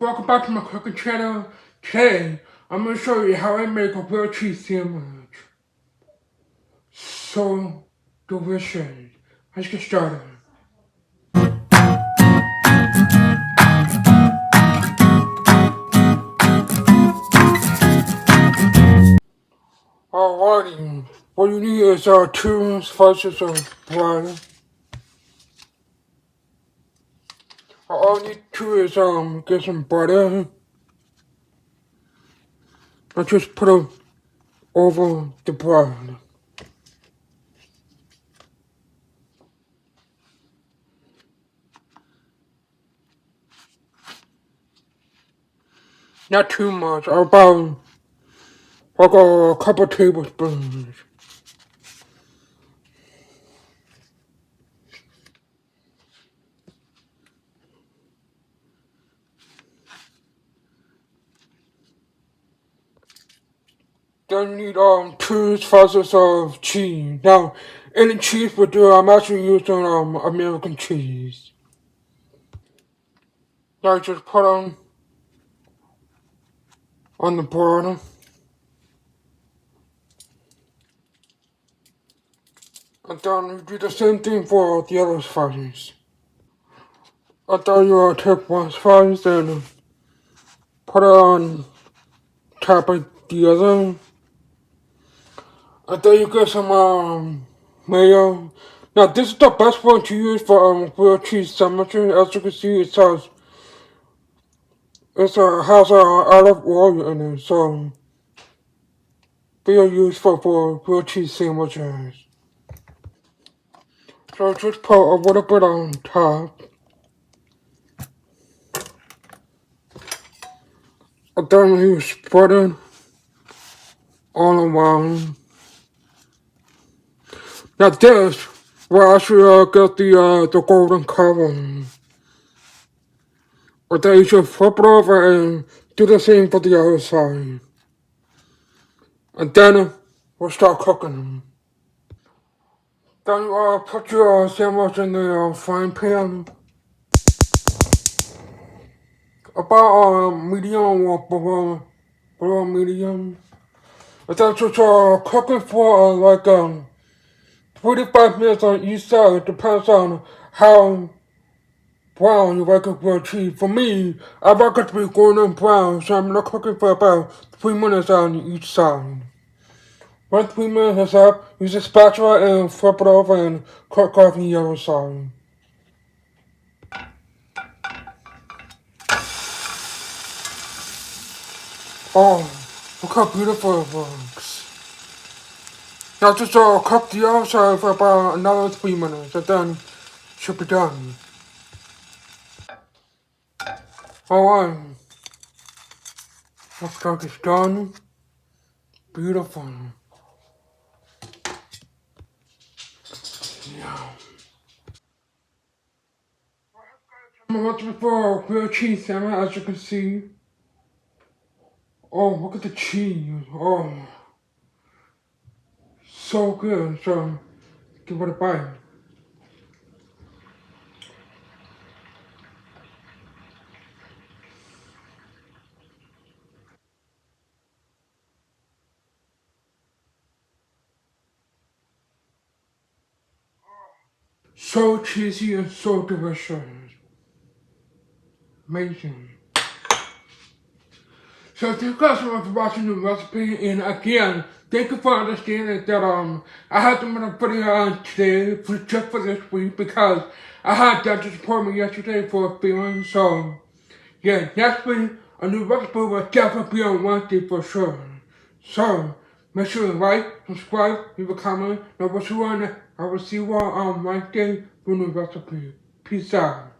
Welcome back to my cooking channel. Today, I'm going to show you how I make a grilled cheese sandwich. So delicious. Let's get started. Alrighty, what you need is 2 slices of bread. All you need to do is get some butter. I just put it over the bread. Not too much, about like a couple tablespoons. Then you need 2 slices of cheese. Now, any cheese would do. I'm actually using American cheese. Now I just put them on the bread. And then you do the same thing for the other slices. And then you take one slice and put it on top of the other. And then you get some mayo. Now this is the best one to use for grilled cheese sandwiches. As you can see, it has olive oil in it, so very useful for grilled cheese sandwiches. So just put a little bit on top. And then you spread it all around. Now this will actually get the golden color. And then you should flip it over and do the same for the other side. And then we'll start cooking them. Then you put your sandwich in the frying pan. About medium or below medium. And then just cook it for like 45 minutes on each side. It depends on how brown you like it grilled cheese. For me, I like it to be golden brown, so I'm gonna cook it for about 3 minutes on each side. Once 3 minutes is up, use a spatula and flip it over and cook off the other side. Oh, look how beautiful it looks. Now just cook the other side for about another 3 minutes, and then it should be done. Alright, looks like it's done. Beautiful. Yeah. I'm looking for a grilled cheese sandwich, as you can see. Oh, look at the cheese. Oh, so good. So, give it a bite. So cheesy and so delicious. Amazing. So thank you guys so much for watching the recipe, and again, thank you for understanding that I had to make a video on today just for this week because I had doctor's appointment yesterday for a feeling. So yeah, next week a new recipe will definitely be on Wednesday for sure. So make sure to like, subscribe, leave a comment, and I will see you on Wednesday for a new recipe. Peace out.